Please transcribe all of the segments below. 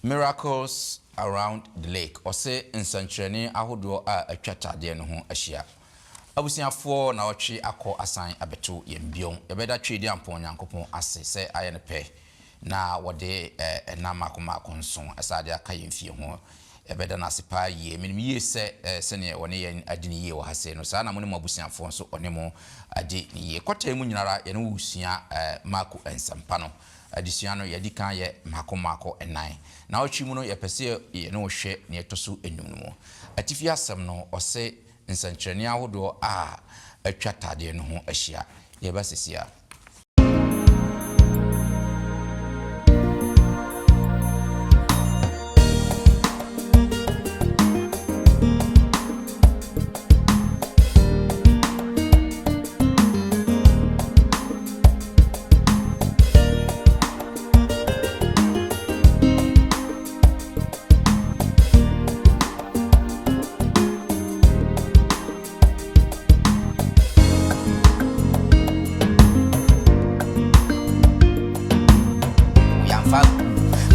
Miracles around the lake. Or say in Sanchani, I would do a chatade no ho ahia. Abusiafo na ochi akọ asan abeto yembion. Ebeda twedi ampon Nyankopon ase se aye ne pe. Na wode enama akoma nson asade aka yemfie ho. Ebeda na sepa ye menim ye se sene wone ye adini ye wo hase no saa na mo ne abusiafo nso one mo ade ni ye kwata mu nyinara ye no usua mako ensampa no adisua no yedi kan ye mako enan na ochi mu no ye pese ye no hwe ne etoso enum no mo atifi asem no ose nsankyerene ahodo a atwa tade no ho ahia ye basesia.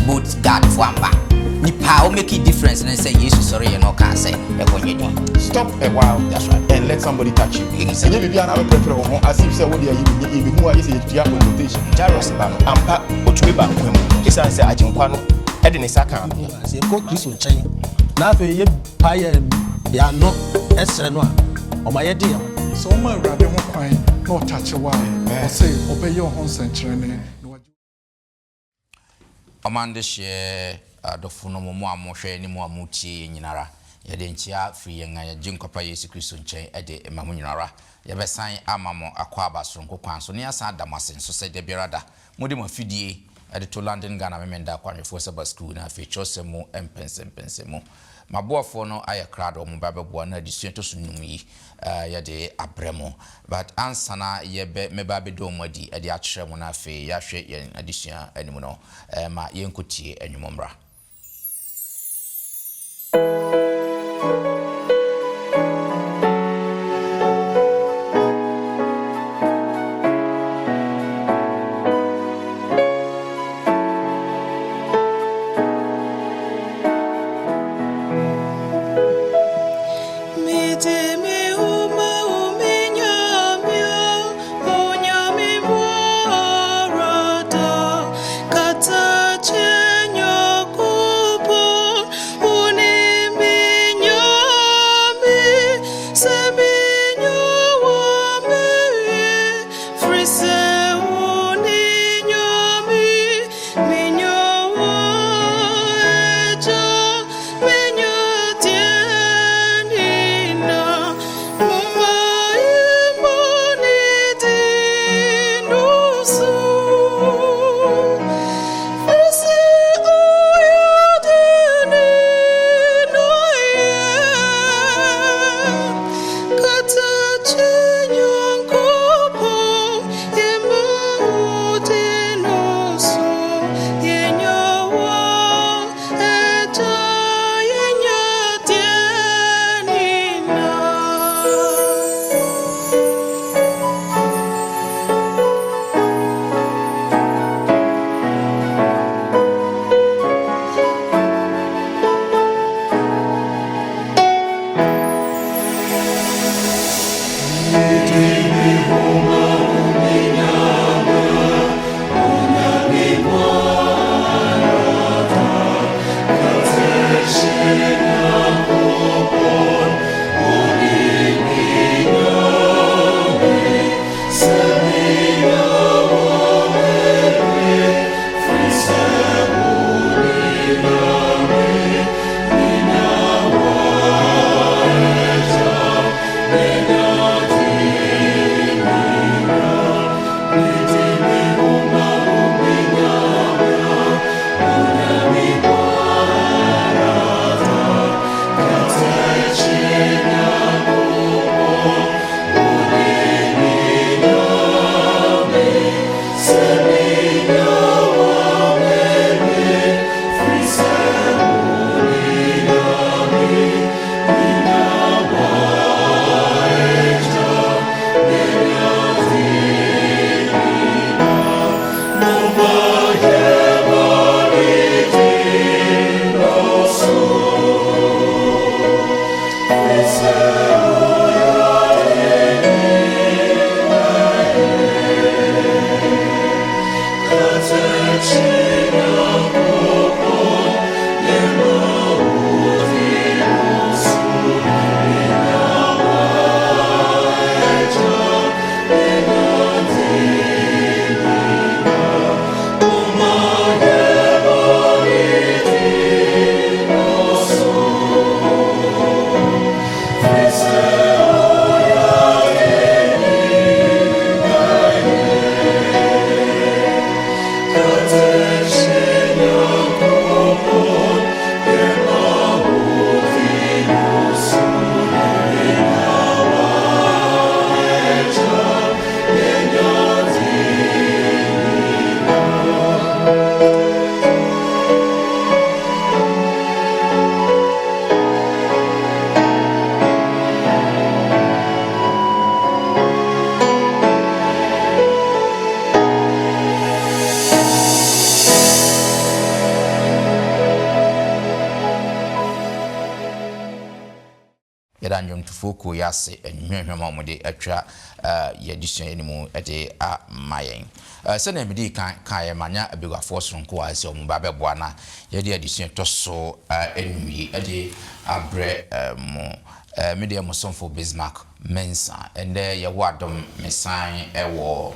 But God Fwamba. Nipa make a difference and say Jesus sorry you no can say stop a while. That's right. And let somebody touch you. Exactly. And you have a prefer as if say what they are you who is a connotation. Jaros ampa otuba kwem. Isa say ajinkwa no e de ne saka. Say ko Kristo nchen. Na fe ye paye ya no esre no a o ma ye de ya. So ma awurade ho kwan na touch wa. O say obeye ho nsankyerene. Amande share adofuno mo amohwe ni mo amutie nyinara yede ntia free yenga ya jinkopa Yesu Kristo nchen ede emamu nyinara yebesan amamo akwa abasronko kwan so ne asa adamasen so se de birada modi mafidie ede to London Ghana memenda kwanefo Sabbath school na fe chosemu empensempensemu maboafo no aye krado mo babebo na adisua to sunum yi yede abremo but ansana yebe meba bedo madi ede akyere mo na fe ya hwe yen adisua animu no ma yenkotie anwumomra. Unimbi Yedanjom tufuku yase enhwehwema omode atwa yedisua enimu ede a mayen se na medi kan ye manya abegafo sonko ase omba beboa na yede edisua toso enwi ede abre mo media mosonfo Bismarck Mensa ende ye wadom mesan ewo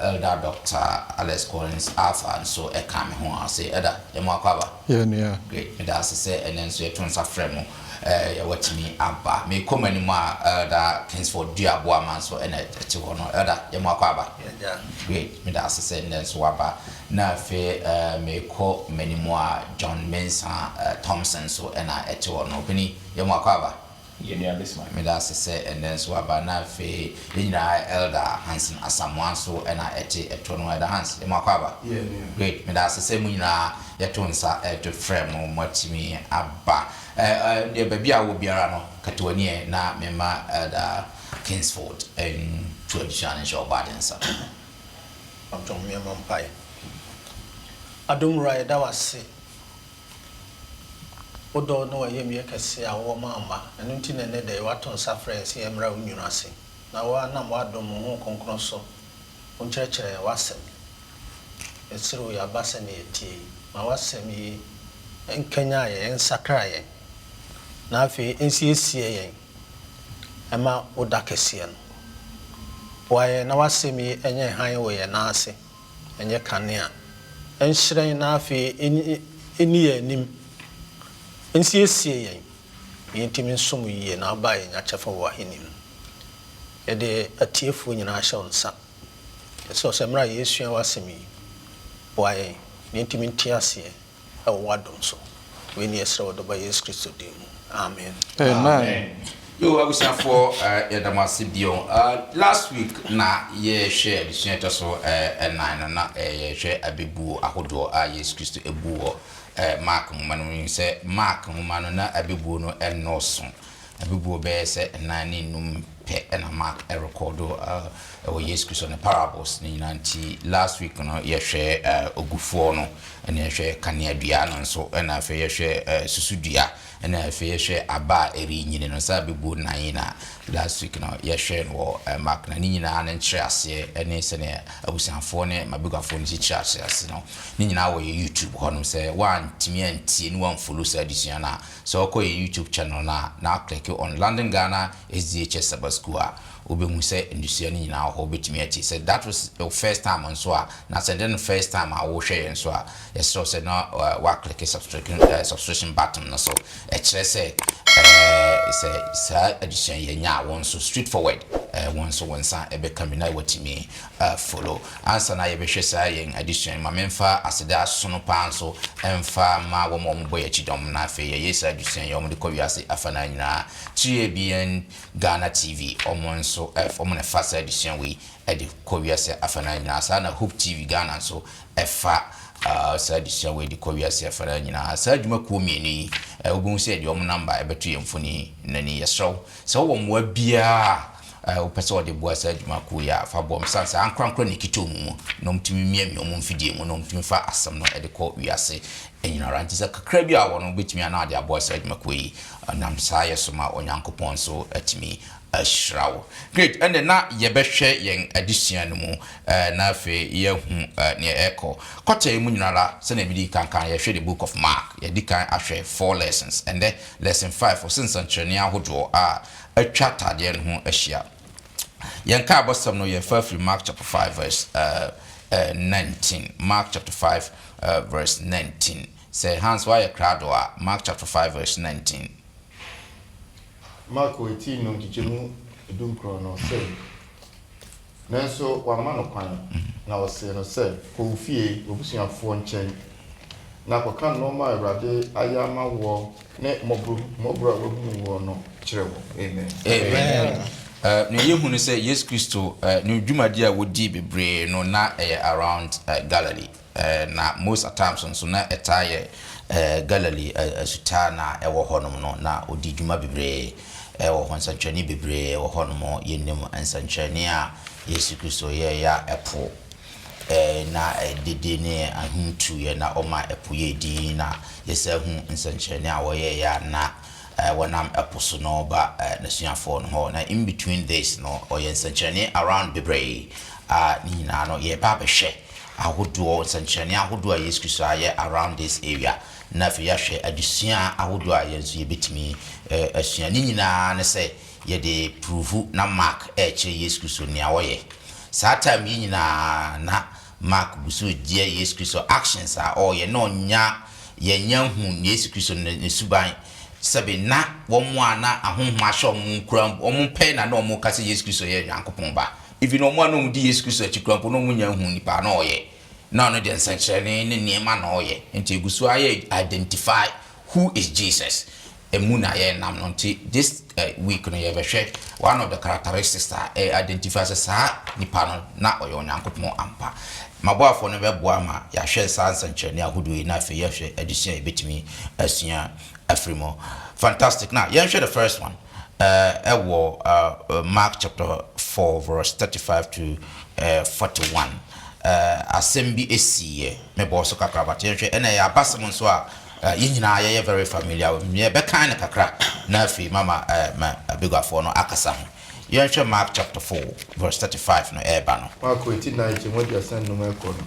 elder Dr. Alex Collins Alpha so e ka me ho ase eda ye mo akwaba yeah. Great me da se enen so yetonsa fremo ya watimi aba me komani ma da Kingsford duabo aman so ena eti hono eda ye mo akwaba great me da se enen so aba na fe me ko menimo John Mensa Thompson so ena eti hono bini ye mo akwaba me da se enen so aba na fe yina elder Hansen Asamoah so ena eti etono eda Hans ye mo akwaba great me da se mu nyina yetonsa to frame mo watimi aba de babia wo biara no katwani na mema da Kingsford en tradition show badensa Abdom me mampai adom rai da wase odo no ye me kase a wo mama enu nti ne de waton sa friends ye mra unyunu ase na wa na mo adom ho konkron so onkyerkyere wasem esiro ya basa ne eti ma wasem yi enkanya ye ensakra ye na afi ensiesie yen ema odakese no waye na wasemi enye han wo ye na ase enye kanea enhyren na afi eni anim ensiesie yen yentimi nsom yiye na abaye nya chefa wo ahenim ede atiefu nyina ahye onsa eso semra yesu wasemi waye yentimi ntiase e wo wadom so we ni esra wodoba Yesu Kristo dim amen yo abusafo yadamase bio last week na ye share the so nine na ye share abebu ahodo Yesu Kristo ebu Mark mumanu se Mark mumanu na abebu no enoso abebu be se nine num pe na Mark recordo o Yesu Kristo ne parables ni nanti last week no ye share ogufo no na ye share kanea dua no so na fe ye share susudua na fe ye share aba eri nyine no sa bebu nan na last week no ye share no Mark na nyina na nkyere ase ene se ne abusanfo ne mabegafo ne kyere ase no nyina wo ye YouTube ho no se wan timi antie ni wan follow sa disua na so ko ye YouTube channel na click on London Ghana SDHS Sabbath School obemu se ndusua ni nyina ho betimi achi say that was your first time on so na say then first time I wo hwe yen so yes so say na wa click subscription button no so e kire say say addition ye nya won so straightforward won so wonsa e be kamina watimi follow answer na ye be hwe say yen addition ma memfa aseda sono pan so emfa ma wo mo boy achidom na fe ye yes addition ye mo de ko wiase afana nyina TABN Ghana TV so omona fast edition we edi kowiase afana nyina sa na Hope TV Ghana so efa sa edition we di kowiase afana nyina sa adwuma ko mieni ogun se edi om number ebeto yemfoni nani yesro so wo mwa bia o pese odi bo sa adwuma ko ya fa bom sansa ankrankro ne kitomu no mtimi miemi om mfidie mu no mtimi fa asem no edi ko wiase enyina ranti sa kakra bia wo no betimi ana adi abo sa adwuma ko yi nam sa yesoma onyankopon so atimi ashrawo. Great. And then na yebehwe yen addition no mu na afi yehu ne eko. Kote mu nyinara se na bidi kankan ye hwe the book of Mark. Ye di kan ahwe 4 lessons and then lesson 5 for since antrani ahodo atwa tade no ho ahia. Yen ka abosam no ye fa from Mark chapter 5 verse 19. Mark chapter 5 verse 19. Say Hans why crowd Mark chapter 5 verse 19. Mark 18 no kichemu edum kro no say. Nanso wa ma no kwan na o say no say ko fie obusuafo nchen. Na kwaka no ma Awurade ayama wo ne mobro awu wo no kirewo. Amen. Amen. No yehunu say Yesu Kristo no dwumadi a wodi bebre no na around Galilee. Na most of times so na etaye Galilee asuta na ewo honom no na odi dwuma bebre ewo honsanchani bebre ewo honom yenem ansanchani a Yesu Kristo ye ya epo na dede ne ahuntu ye na oma epo ye di na yesa hu ansanchani a wo ye ya na wanam eposo no ba nasuafo no ho na in between this no oyensanchani around bebre ni na no ye ba behwe ahodo sanchani ahodo a Yesu Kristo aye around this area na fi ya hwe adusua ahodo a Yesu ye betimi asua ni nyina ne se ye de prove na Mark che Yesu Kristo ni awoye sa time yi nyina na Mark buso die Yesu Kristo actions a ye no nya ye nya hu Yesu Kristo ne suban sebe na womo ana ahonhoma hye omo kura omo pe na na omo kase Yesu Kristo ye Yankopon ba if no mo no di Yesu Kristo chikrampo no munya hu nipa na oye na no de nsankyerene ne niema na oye enti egusu aye identify who is Jesus emuna ye nam no nti this week no ye behwe one of the characteristics that identifies sa nipa no na oye Yankopon ampa maboafo no beboa ma ya hwe sa nsankyerene ahodo na afi ye hwe adusua ebetimi asua afrimo fantastic. Now you share the first one Mark chapter 4 verse 35 to 41 assembly esi me boso kakra but you share na ya basem so a yinyina ye very familiar with me be kan na kakra na afi mama abigafo no akasa ho you share Mark chapter 4 verse 35 no eba no Mark 18 na chemodi asan no meko no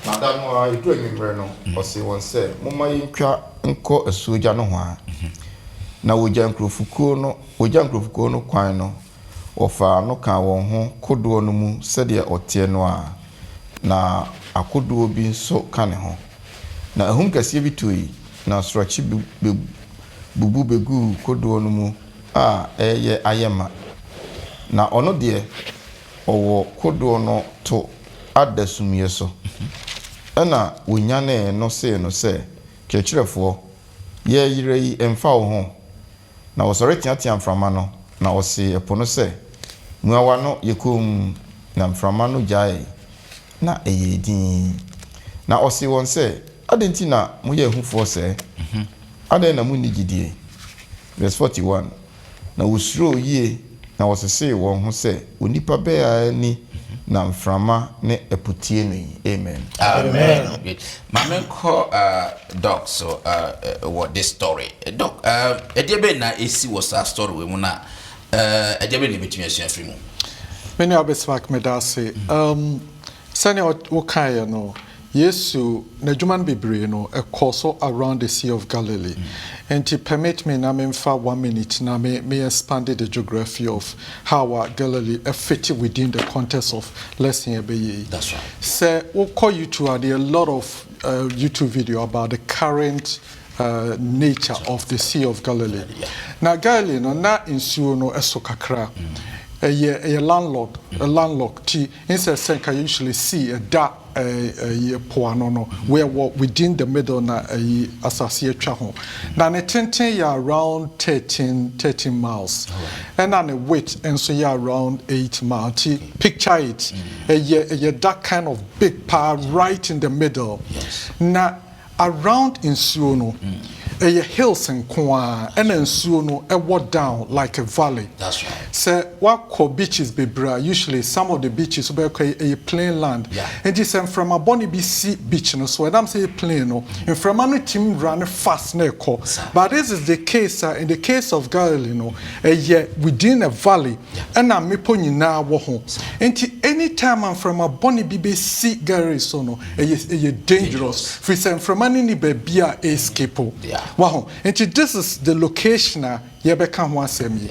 madam wa edu enimbre no o se won se moma yinkwa nko asuoja no ho a na wogya nkrofukuo no kwan no ofa no ka won ho kodo no mu sede otie no a na akodo bi nso ka ne ho na ahum kase bi toyi na sorochi bubu begu kodo no mu a eye ayema na ono de owo kodo no to adasumye so ana wonyane no se kekirefo ye yire yi emfa wo ho na wosore tiatia mframa no na wose epono se muawa no yekom na mframa no jae na eyedin na osi won se adenti na muye hufo se aden na munigidie verse 41 na wosuro yie na wosese won ho se onipa be ni na mframa ne eputie no. Amen. Amen. Mama ko doc so what this story doc ediebe na esi was a story we mu na ediebe ni betumi asua free mu many abesmak medase sani o kan no Yesu na juman bebre no ekoso around the Sea of Galilee. And to permit me na me for 1 minute na me expanded the geography of how Galilee fit within the context of lesson ebe. That's right. So we call YouTube there a lot of YouTube video about the current nature of the Sea of Galilee. Yeah. Now Galilee no na insuo no eso kakra. A landlocked tea inside can usually see a dark poano where within the middle na associate travel. Now the 10 around 13 miles. And then the width and so around 8 miles. Picture it. A that kind of big part right in the middle. Yes. Now around in Suono. hills nko a ɛna nsuo no ɛwɔ down like a valley. That's right. Sɛ wakɔ beaches bebree usually some of the beaches wobɛkɔ ɛyɛ plain land. Yeah. Nti sɛ mframa bɔne bi si beach no so ɛdam sɛ plain no mframa no tim run fast na ɛkɔ. But this is the case in the case of Galilee no ɛyɛ within a valley ɛna mmepɔ nyinaa wɔ ho. Nti anytime mframa bɔne bi bɛsi Galilee so no ɛyɛ dangerous. Fi sɛ mframa no ni baabi a escape. Wow. And this is the location yebeka ho asem yi.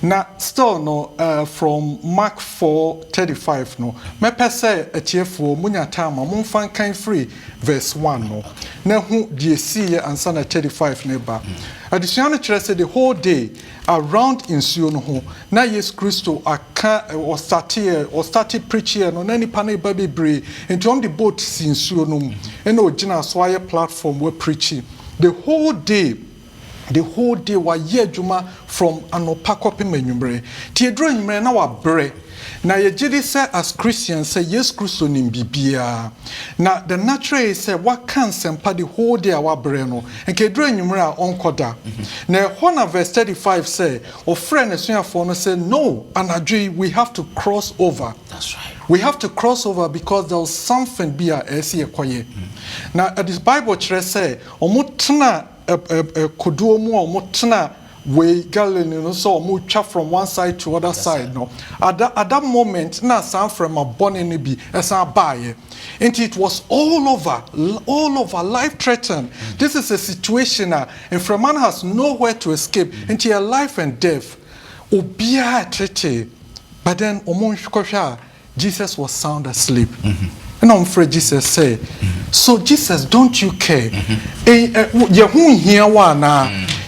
Na still no from Mark 4:35 no mepe say atiefo munya time momfa kan free verse 1 no. Na hu die see ansa na 35 ne ba. Adesua no kire say the whole day around insuo no ho na yes Christo aka or started preaching no na nipa na ba bebre into on the boat si insuo no mu. E na ogina so aye platform we preaching. The whole day wa ye adwuma from anopa kopem anwumre ti edro anwumre na wa bre na ye gidi say as Christians say yes Christo nim bibia na the natural is say what can sempa the whole day wa bre no enke edro anwumre a onkoda na hona verse 35 say o friend esuafo no say no anadwe we have to cross over. That's right. We have to cross over because there was something be a esi ekoye. Now this Bible chere say omutna koduo mu omutna we Galilee no so omutwa from one side to other side no. At that moment na some from a born ni bi esa baye. And it was all over life threatened. This is a situation and from man has nowhere to escape into your life and death. Obia trete. But then omonhwekosha Jesus was sound asleep. And I'm afraid Jesus said, so Jesus, don't you care? You won't hear one.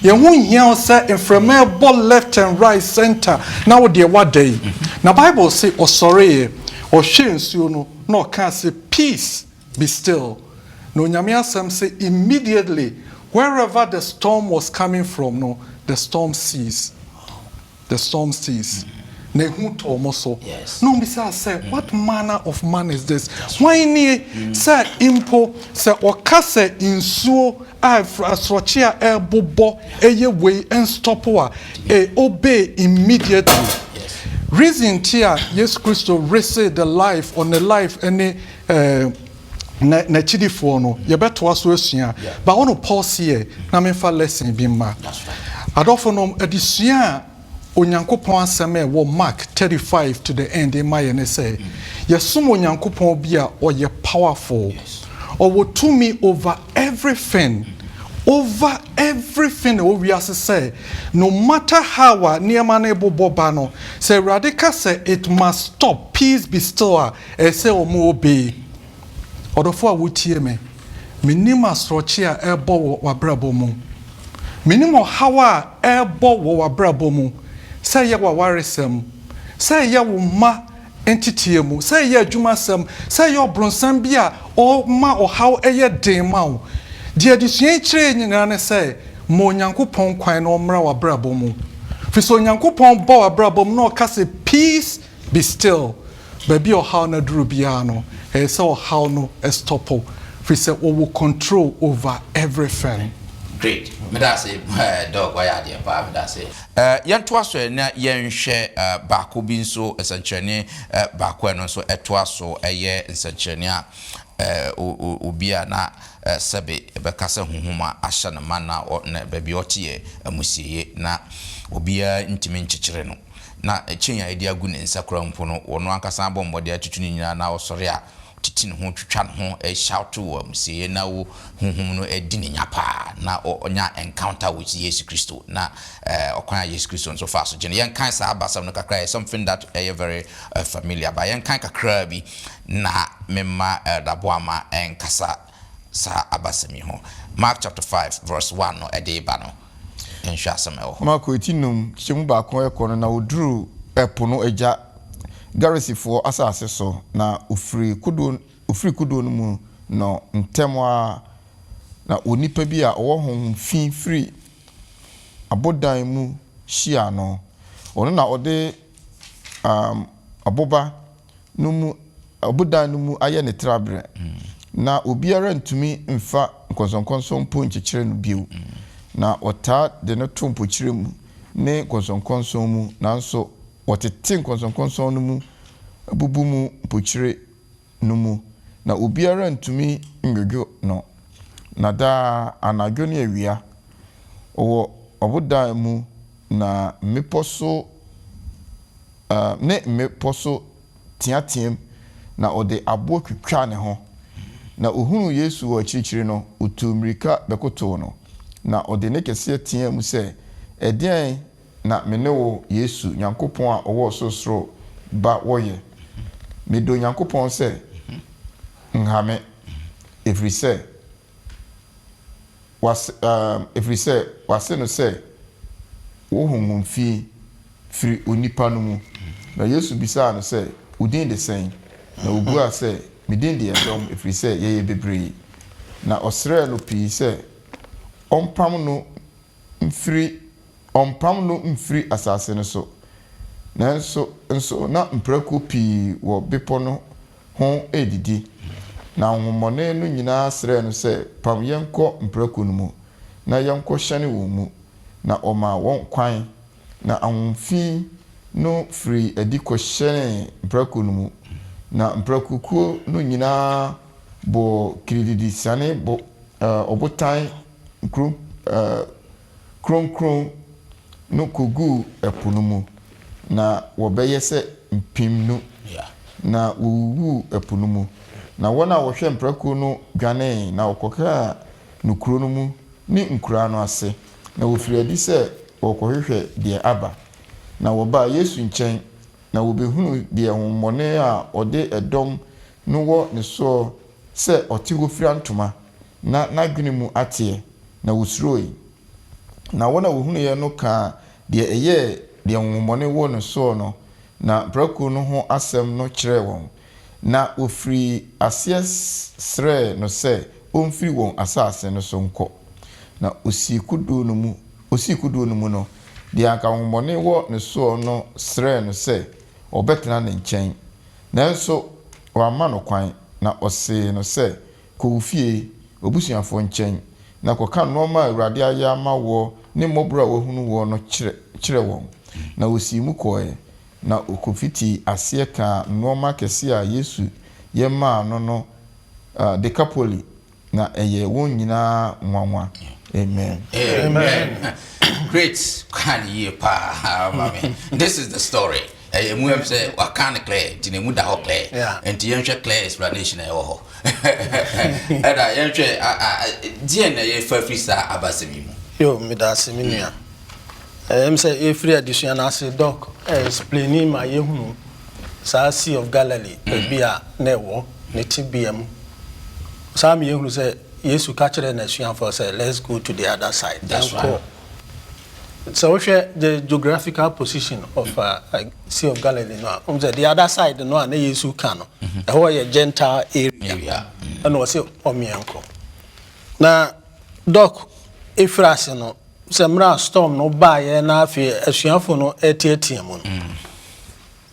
You won't hear say in from left and right center. Now dear what day? Now Bible say oh sorry or shames you know no can say peace be still. No nyamia some say immediately wherever the storm was coming from, no, the storm ceased. The storm ceased. Yes. No, Mr. say, what manner of man is this? Why ni say impo say okase insuo asrochia bobo eye way and stop obey immediately. Yes. Reason tia yes Christo raise the life on the life any na chidi for no ye beto aso asua but ono pause here na me fa lesson bi ma. That's right. Adofo no adisua Onyankopon aseme wo Mark 35 to the end in my say yesum onyankopon bia or ye powerful or wo to me over everything we as say no matter how near man able bobano say radical say it must stop peace be still e say o mo obey odofo a wotie me minima srochi a ebo wa brabo mu minimo how a ebo wa brabo mu. Say ya warisem, say ya ma entity mu, say ya adwumasem, say ya bronsam bia or ma or how eye den ma. Dia disua kire nyina ne say mo Nyankopon kwan no mra wa brabo mu. Fi so Nyankopon bo wa brabo mu no ka say peace be still. Baby or how na duru bia no, e say or how no stopo. Fi say we will control over everything. Great. Me da say dog why are there pa me da say. Yento aso na yenhwe baako bi nso esankyerene baako no nso eto aso eye nsankyerene a obi a na sebe bekasa honhoma ahya na mana na baby otie amusieye na obi a ntimi nkyekere no na ekyenya edi agu ne nsakura mpo no wono ankasa abombode atutu nyina na osore a titi ne ho twetwa ne ho shout wo amusieye na wo honhom no edi ne nyapa na onya encounter with Jesus Christo na okwan Jesus Christo so far so gene yen kan sa abasam no kakra something that very familiar but yen kan kakra bi na memma daboama enkasa sa abasami ho. Mark chapter 5 verse 1 no ede ba no enhwa asem Mark etinum chemu ba kon ekono na oduru epo no eja Garisifo asase so na ofiri kudo no mu no ntemwa na onipa bi a owo honhom fi free abodan mu hia no ono na ode aboba no mu abodan no mu aye ne trabre na obiara ntumi mfa nkonsonkonso mpo nkyekere no biu na ɔtaa de no to mpɔkyerɛ mu ne nkɔnsɔnkɔnsɔn mu nanso wɔtete nkɔnsɔnkɔnsɔn no mu abubu mu mpɔkyerɛ no mu na obiara ntumi nwodwo no na daa anadwo ne awia ɔwɔ ɔbodan mu na mmepɔ so teateam na ɔde aboɔ twitwa ne ho na ohunu Yesu wɔ akyirikyiri no otu mmirika bɛkotow no na ɔde ne kɛseɛ teɛ mu sɛ ɛdeɛn na mene wo Yesu Nyankopɔn a ɔwɔ sorosoro ba wɔyɛ medo Nyankopɔn sɛ nhame ɛfiri sɛ wase no sɛ wohonhom fie firi onipa no mu na Yesu bisaa no sɛ udin de sɛn na obua sɛ medin de ɛdɔm ɛfiri sɛ yɛyɛ bebree na ɔsrɛ no pii sɛ ɔmpam no mfiri asase no so nanso na mprako pii wɔ bepɔ no ho edidi na ahomɔne no nyinaa srɛ no sɛ pam yɛnkɔ mprako no mu na yɛnkɔ hyɛne wɔn mu na ɔma wɔn kwan na ahomfi no firi adi kɔhyɛne mprako no mu na mprakokuo no nyinaa bɔ kirididi sane bɔ ɔbotan kronkron no kogu ɛpo no mu na wɔbɛyɛ sɛ mpim no na wɔwu ɛpo no mu na wɔn a wɔhwɛ mprako no dwane na wɔkɔkaa no kuro no mu ne nkura no ase na wɔfiri adi sɛ wɔkɔhwehwɛ deɛ aba na wɔbaa Yesu nkyɛn na wɔbɛhunu deɛ honhommɔne a ɔde ɛdɔm no wɔ ne soɔ sɛ ɔte hɔ fira ntoma na n'adwene mu ateɛ na wɔsuroe na wɔn a wɔhunu yɛ no kaa deɛ ɛyɛ deɛ honhommɔne wɔ ne soɔ no na mprako no ho asɛm no kyerɛɛ wɔn na ofiri aseɛ srɛ no sɛ ɔmfiri wɔn asase no so nkɔ na osii kuduo no mu no deɛ anka honhommɔne wɔ ne soɔ no srɛ no sɛ ɔbɛtena ne nkyɛn nanso wamma no kwan na ɔsee no sɛ kɔwu fie obusuafoɔ nkyɛn na kɔka nneɛma a Awurade ayɛ ama wɔ ne mmɔborɔ a wɔhunu wɔ no kyerɛ wɔn na osii mu kɔɛ na okofiti aseɛ ka nneɛma kɛse a Yesu yɛmaa no Decapoli na ɛyɛ wɔn nyinaa nwanwa amen. Great can ye pa mami. This is the story. Mu em say wa kan clear ti ne mu da ho clear enti yen hwe clear explanation e wo ho eda yen hwe die na ye fa frisa abasemi mu yo me da asemi nua em say e free addition na say doc explaining my yehunu sa Sea of Galilee bia na ewo ne tibiam sa me yehunu say Yesu ka kire na suanfo say let's go to the other side. That's right. So the geographical position of Sea of Galilee no the other side no na Yesu ka no e ho ye Gentile area and was say omienko na doc efrase no semra storm no ba ye na afi asuafo no etiatia mu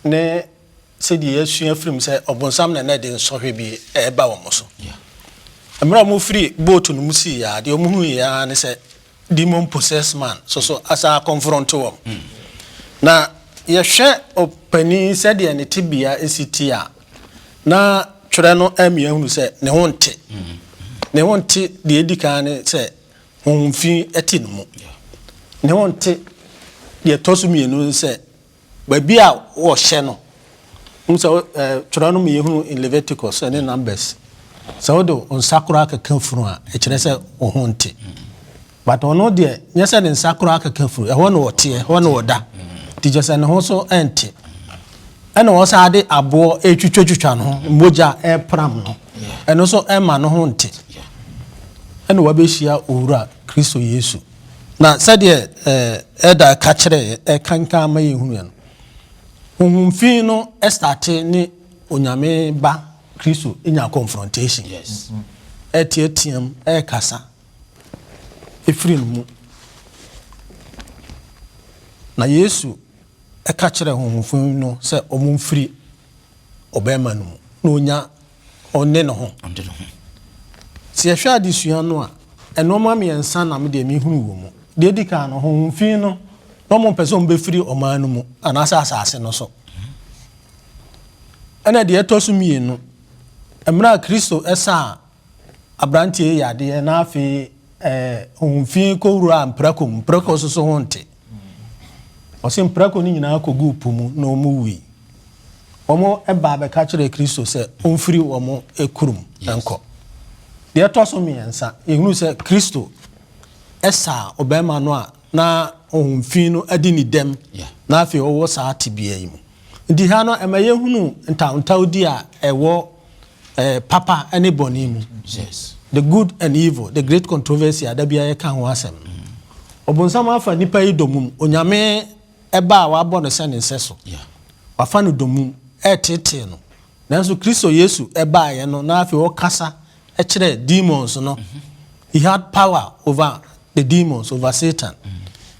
ne se di asuafrim say obonsam na de nsohwe bi e ba wo mo so emra mo free boat no mu si ya de omuhu ya ne say demon possessed man so as a confront wo na ye hwe opani said de ne tibia esitia na twere no amia hunu se ne honte de edika ne se honfi eti no mu ne honte de tosumienu se babi a wo hye no nso twere no me hunu in Leviticus and in Numbers so do on sakura ka furu a e kire se honte but ono de nyese den sakura aka furu e ho no wote ho no woda ti jese ne ho so ente ena wo sa ade abo etwitwitwa no moja e pram no eno so e ma no ho nte ena wa behia owura Kristo Yesu na sade eda ka kire e kanka ma yehunu no humfi no starte ni onyame ba Kristo enya confrontation yes etietiam e kasa efiri mu na Yesu eka kire honhomfun no se omumfiri obema no na onya onne no ho si ehwa adisua no a enoma miensa na me de me hunu wo mu de di kan no ho fin no no mo pese on be firi oman no mu anasa asase no so ena de etosu mienu emra Kristo esa abrantie yade na afi ho fin ko wura mprako so honte osim mprako ni nyina ko gu pumu na omu wi omo eba be ka kire Kristo se onfiri omo ekurum enko de etosu miensa ehunu se Kristo esa obema no a na ohunfin no adi ni dem na afi owo saa tibia yi mu ndi ha no emaye hunu ntawdi a ewo papa ene boni mu yes the good and evil the great controversy adabia ye kan ho asem obonsam afa nipa yi domum onyame eba wa abo no se ne nseso wafa no domum etete no nanso Kristo Yesu eba ye no na afi o kasa e kire demons no he had power over the demons, over Satan.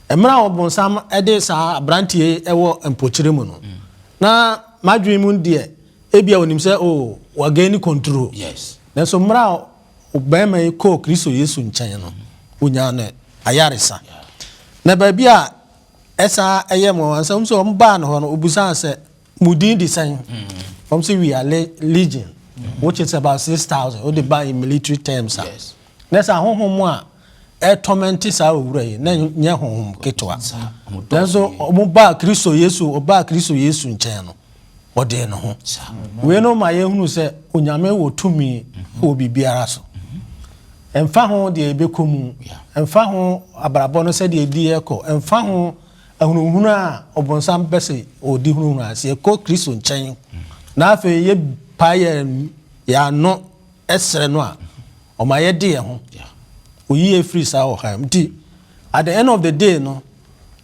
Emra obonsam ede sa abrantie ewo empochire mu no na madwe mu de ebia onim se o wagani control yes na so mra obema ko Kristo Yesu nchen no onya na ayaresa na ba bia esa eye mo ansam so mba no no obusan se mudin design from say we are legion which is about 6,000 or the by in military terms yes na sa honhom a torment sa owura yi na nya honhom ketwa nanso oba Kristo Yesu nchen no ode no ho we no ma ye hunu se onyame wo tumi wo bibiara so emfa ho de ebekomu emfa ho abrabo no se de edi eko emfa ho ahunu a obonsam bese odi hunu ase ko Kristo nchen na afa ye paye ya no esere no a o ma ye de ho oyi free sa o ham di at the end of the day no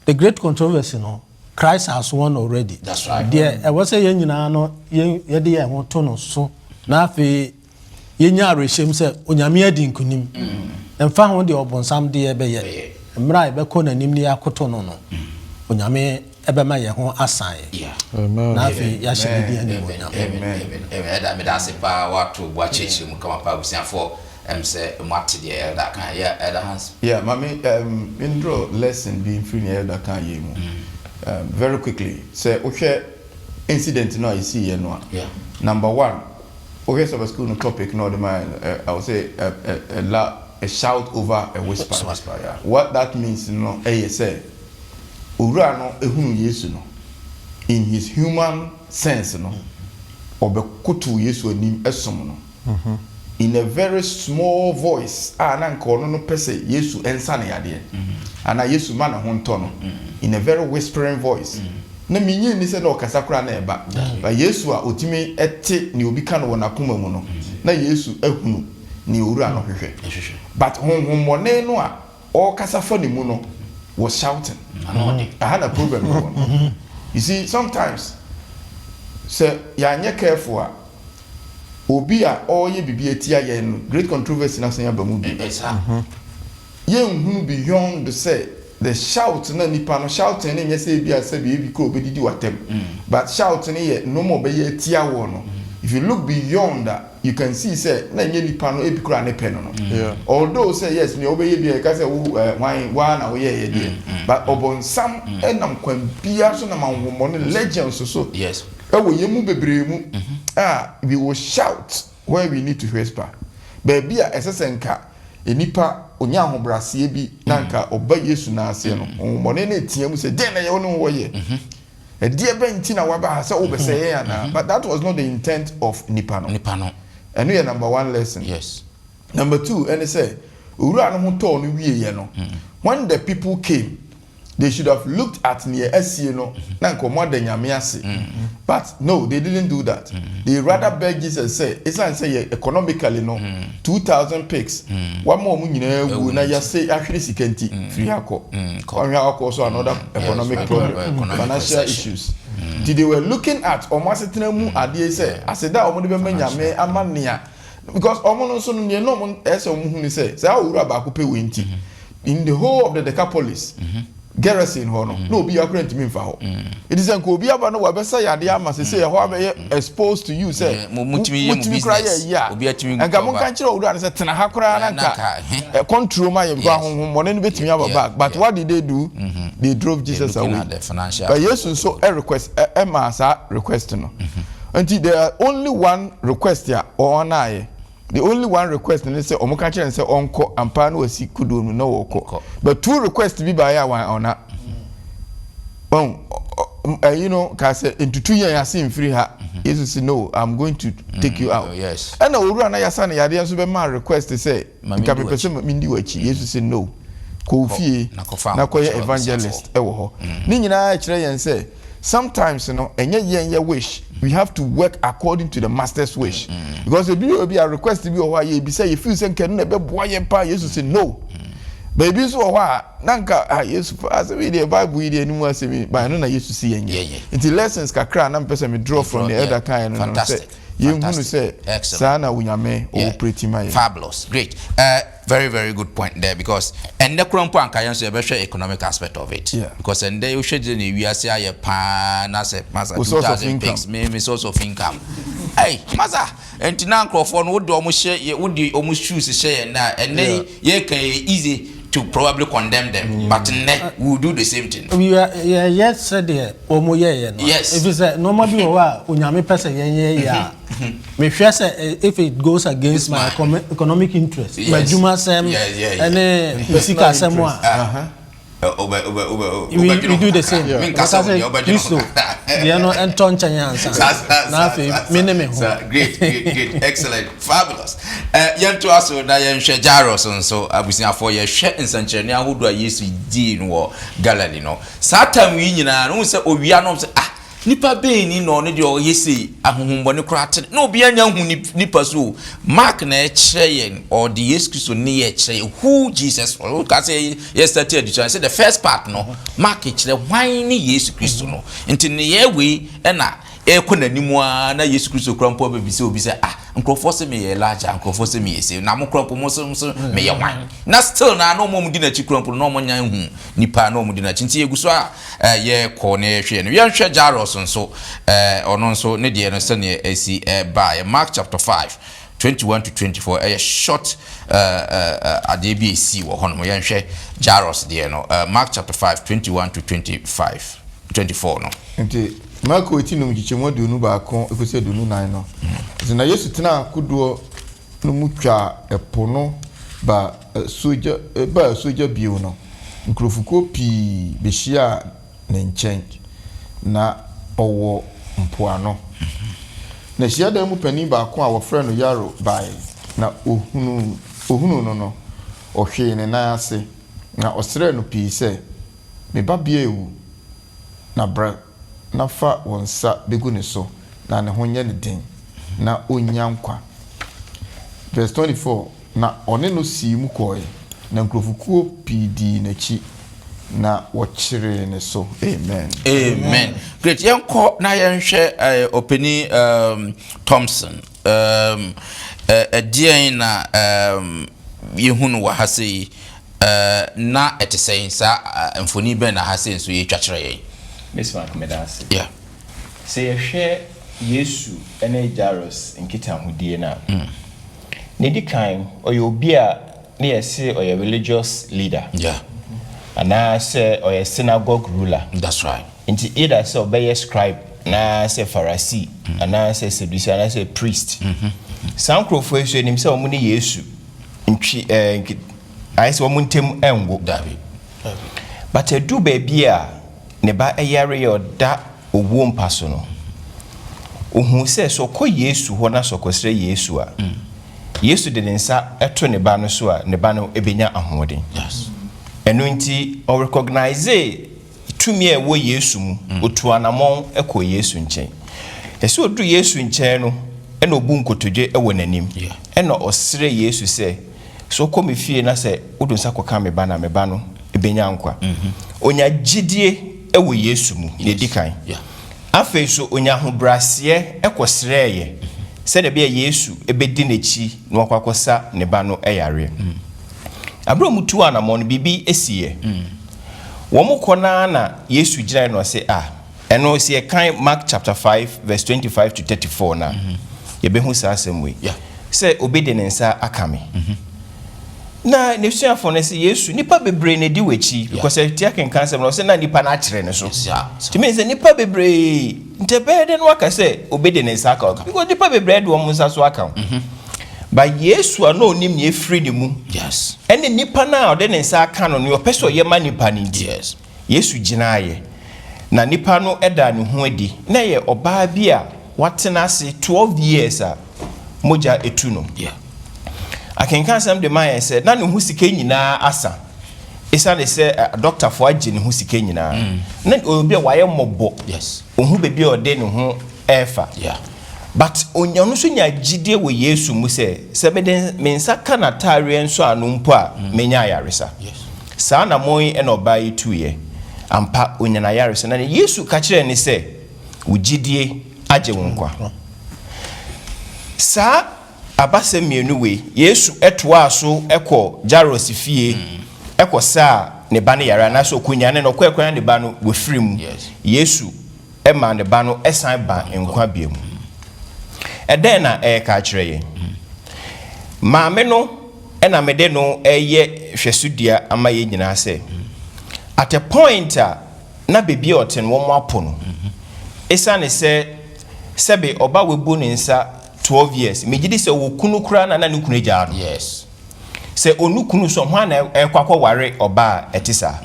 the great controversy no Christ has won already. That's right. There I was say yen nyina no ye de ye ho to no so na afi ye nya areshem se onyame adi nkunim emfa ho de obonsam de ye be ye mra e be ko nanim ni akoto no no onyame ebe ma ye ho asan ye na afi ya shebidi ani onyame amen da me da se pa wa to bo achechi mu kama pa busiafo say Marty the elder can elder hands. Yeah, mommy intro lesson being free the elder can you very quickly. Say okay incident now you see here no. Yeah. Number one, okay Sabbath school no topic no the man I would say a shout over a whisper. Yeah. What that means no say ura no ehunu Yesu no in his human sense no obekotu Yesu anim esom no. In a very small voice na nko no pese Yesu ensa na yade ana Yesu ma na honto no in a very whispering voice na minyi ni se na okasa kra na eba ba Yesu a otimi ete ni obi ka no wona koma mu no na Yesu ahunu ni owura no hwehwe but honhomone no a o kasa fa ni mu no was shouting I had a problem with one. You see sometimes say ya nye careful a obi a oye bibi etia ye no great controversy na sanya bamu bi ye nhunu beyond the say the shout na nipa no shout na nye say bi asa bi ebi ko obedidi watem but shout na ye no mo be ye etia wo no if you look beyond that you can see say na nye nipa no ebi kura ne pe no although say yes ni obeye bi e ka say wa na wo ye ye but obonsam enam kwan bia so na manwomo no legends so Yes. We will shout where we need to whisper. Baby, as a senka, a nipa, onya hobrasie bi, nanka, oba Yesu na ase no. Monene tiam say, then I don't know why. A dear Bentina Waba has over say, but that was not the intent of Nipano. Nipano. And we are number one lesson. Yes. Number two, and they say, Ura no to no wie no. When the people came, they should have looked at near SC no nanko more than yamiase. But no, they didn't do that. They rather beg Jesus say, it's not say economically no 2,000 pigs. One more munye wu na ya say actually sikenti free hako. Also another economic problem, financial issues. They were looking at omasetena mu ade say aseda omo de be nyame amania because omo no so no ne no ese omo hu ni say awura ba ko pe wenti in the whole of the Decapolis. garrison ho no no obi akura ntimi mfa ho it is enko obi aba no wa besa yade ama se ho abe exposed to you say mutimi kra ya obi atimi enka mo kan kire owura say tena ha kra na nka control ma ye because honhom mo ne betimi aba back but what did they do they drove Jesus away but Jesus so a request a massa request no until there are only one request ya or na the only one request and say omuka kire say onko ampa na wasi kudo no woko but two requests be by one ona you know cause into 2 years I see free her Jesus say no I'm going to take you out yes and owura na yasa na yade so be ma request say nka me pese mindi wachi Jesus say no ko fie na ko evangelist e wo ho ni nyina kire yen say sometimes you know enye yen wish we have to work according to the master's wish because if you be a request to be or why be say you feel say can be boy empa Jesus say no baby so why nanka Jesus as we the Bible we the anymore say me but no na Jesus see yen until lessons kakra na person me draw from the other kind no fantastic you want to say sana unyame or pretty my fabulous great very very good point there because and the krompo anka yen so e be hwe economic aspect of it because and they you should dey we ase aye pa na say masa 2000 things me source of income hey masa entina nkrofo no wo de omo hye wo de omo shoes hye na and ye can easy to probably condemn them but we will do the same thing we are yes said there omo ye no if it's a normal be wa onyame person ye ya me hwe say if it goes against my economic interest my juma sem and physical sem we do the same you know and ton chanyansa na fe minimum great excellent fabulous yanto aso na yenhwe Jairus so abusia for ye hwe nsankyerene ahodo a Yesu di no Galilee no satan wi nyina no se owia no se nipa beeni no ne de o yesi ahohombone krate no obi anya hu nipa so mark na e kire yen or the Yesu Christ ne ye kire who Jesus or ka say yesterday edition say the first part no mark e kire hwan ne Yesu Christ no enti ne ye we na e konanimu na Yesu Christ krampo be bi se obi say nkrofo se me ye large nkrofo se me ye se na mo krampo mo so me ye hwan na still na no mo di na chi krampo no mo nyan hu nipa no mo di na chi nti eguso ye ko na hwe no ye hwe Jairus so ono so ne de no se ne esi by Mark chapter 5 21 to 24 a short adbc wo hono ye hwe Jairus de no Mark chapter 5 21 to 24 no nti Marko etinum chichemo de unu ba kon ekose de unu nan no na Yesu tena kudo no mutwa epono ba soja bio no nkrofuko pi behia na nchen na owo mpoano na hia da mu pani ba kon a wo frɛ no Yaro bai na ohunu no ohwe ne nan ase na osre no pi se me ba bia ewu na bra na fa wonsa begu ne so na ne honye ne den na onyankwa verse 24 na one no si mu koe na nkrofukuo pidi na chi na wochire ne so amen great yanko na yenhwe openi Thompson dien na yehunu wa hase na etesen sa mfoni be na hase so ye twakere yen Miss Mark Medasi. Yeah. Say a share Yesu ene Jairus nkita hudie na. Ne di kan oyo bia na yesi oyo religious leader. Yeah. Ana say oyo synagogue ruler. That's right. Inti either say obey scribe na say Pharisee ana say Sadducee ana say priest. Sankrofo esu enim say omo ne Yesu ntwi I say omo ntem engo David. But edu ba bia ne ba eyare yoda owo mpaso no ohun se so ko Yesu ho na so kosre Yesu a Yesu de nsa eto ne ba no so a ne ba no ebenya ahoden yes eno nti o recognize tumi e wo Yesu mu otu anamon eko Yesu nchen ese odu Yesu nchen no ena obu nkotodwe e wo nanim ena osre Yesu se so ko me fie na se odu nsa koka me ba na me ba no ebenya nkwa onya gidie ewo Yesu mu ne dikan afi so onya hobrase ekosreye se de be Yesu ebedi nechi no akwakosa ne ba no eyare abro mutu anamon bibi esiye Womo kona na Yesu gyina no say eno se kan Mark chapter 5 verse 25 to 34 na. Ye be hu sa asem we. Yeah. Say obedience akame. Na nesuafo for say Yesu nipa bebre na di wachi because tia kan kansem no say na nipa na akere ne so. Ti mean say nipa bebre ntebede no aka say obedience aka because nipa bebre de wo musa so aka. But Yesu ano onim ne free de mu. Yes. Ene nipa na ode ne nsa aka no ne opeso ye ma nipa ni di. Yes. Yesu gyina ye. Na nipa no eda ne ho adi. Na ye oba bi a watena ase 12 years a moja etu no. Yeah. I can can some the man said na ne hu sike nyina asa. Isa ne say doctor for agi ne hu sike nyina. Na obi a waye mobo. Yes. Ohu bebi ode ne ho efa. Yeah. But onyano so nya gide wo Yesu mu se sebeden mensa kana tare nso anu mpo a menya yaresa. Yes. Sa na moyi e no ba yitu ye. Ampa onyana yaresa na Yesu ka kire ni se wo gidie age wo nkwa. Sa abase mienu we Yesu etoa so ekọ Jairus fie ekọ sa ne ba ne yara na so kunya ne no kwekwa ne ba no we firim. Yes. Yesu e ma ne ba no esan ba nkwa biem. Eden na ka kire ye. Maame no na mede no eye hwesudia ama ye nyina se. At a point na bebi oten wo mo apono. Esa ne se sebe oba webu ne nsa 12 years. Megidi se wo kunu kura na ne kunu gya no. Yes. Se onu kunu so hwa na ekwakwa ware oba etisa.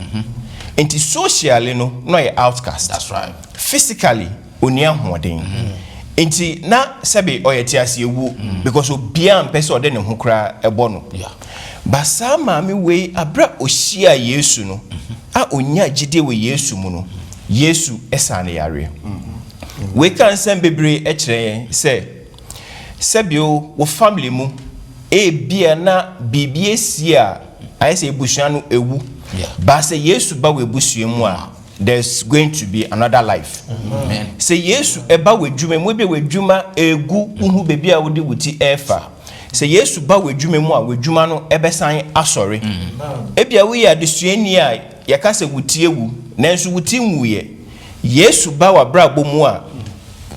Enti socially no ye outcast. That's right. Physically oni ahoden. Enti na sebe oyeti asiewu because obia mpese ode ne ho kra ebo no. Yeah. Basa maami we abra ohia Yesu no. A onya gide we Yesu mu no. Yesu esane yare. We kan sem bebre e kire se sebio wo family mu e bia na bibie si a ayese ebusua no ewu. Yeah. Ba se Yesu ba we ebusua mu a there's going to be another life. Amen. Say Yesu eba wedwuma mu be wedwuma egu uhu bebi a wodi wuti efa. Say Yesu ba wedwuma mu a wedwuma no ebesan asori. Ebia we ya desuani a yakase wuti ewu nanso wuti nwuye. Yesu ba wa brabo mu a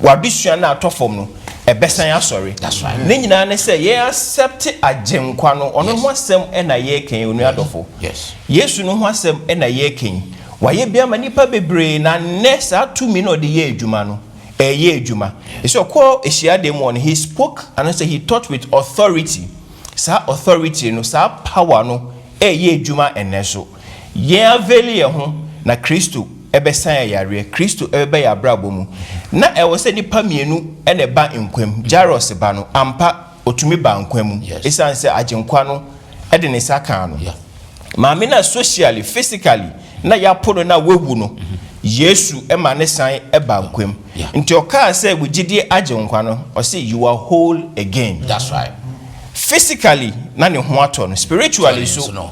wadesua na atofom no ebesan asori. That's right. Ne nyina ne say ye accept agenkwa no ono ho asem na ye ken onu adofo. Yes. Yesu no ho asem na ye ken. Waye bia manipa bebre na nessa 2 minutes de ye adwuma no ye adwuma. So ko ehia dem on he spoke and say he taught with authority. Sa authority no sa power no ye adwuma eneso. Ye aveli ye ho na Kristo ebesan yare Kristo ebe ya brabo mu. Na e wo se nipa mienu ene ba nkwam Jairus ba no ampa otumi ba nkwam. Yes. Esan se agenkwa no e de ne saka no. Yeah. Maame na socially physically na ya pono na wewu no Yesu ema ne san eba nkwam nti oka say wugidie agenkwa no o say you are whole again. That's right. Physically na ne ho ato no spiritually so no.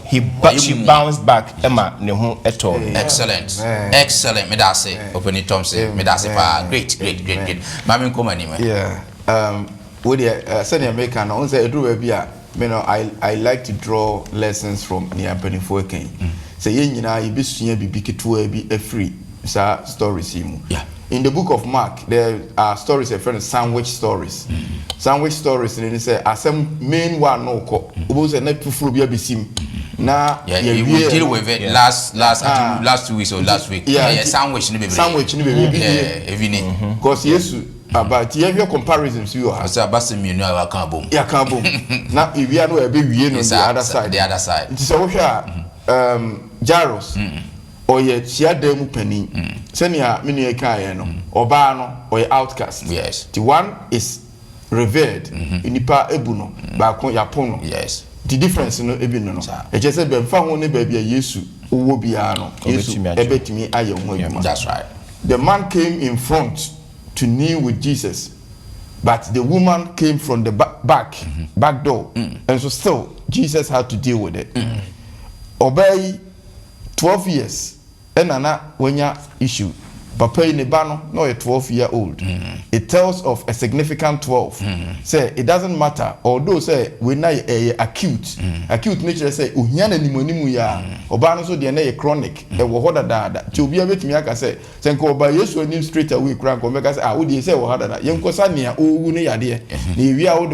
she bounced back ema ne ho eto. Excellent. Excellent. Me da say open it Tom say me da say pa great. Mami nkoma ni me. Yeah. With the senior American on say edru bi a me no I like to draw lessons from the Ampenifo Ken. Say ye nyina ye besua bibi ketua bi free sa stories mu. Yeah. In the book of Mark, there are stories a friend sandwich stories. Sandwich stories and they say asem main one no ko. Obo say na tufuru bi abesim. Na you will deal with it last 2 weeks or last week. Yeah, sandwich ni bebe. Sandwich ni bebe. Yeah, every because Yesu about your comparisons you are. So abase mienu a kan bom. Yeah, kan bom. Na we are no e be wie no the other side. The other side. It is so Jairus. Oye chiademu panin. Senia mini ekaye no. Oba no oye outcast. Yes. The one is revered. Inipa ebu no. Ba kon yapono. Yes. The difference no ebi no. E je say be mfa ho ne ba bia Yesu owo bia no. Yesu ebetimi aye ho adwuma. That's right. The man came in front to kneel with Jesus. But the woman came from the back door. And so still Jesus had to deal with it. Obey 12 years. Enana wenya issue papa yi ne ba no no 12-year-old. It tells of a significant 12. Say it doesn't matter, although say we na acute nature say ohia na nimonimu ya oba no so de na chronic e wo hoda da ti obi abetimi aka say nko oba Yesu anim straight away kura nko meka say wo de say wo hoda da yenko sa ne owu ne yade na wi a wo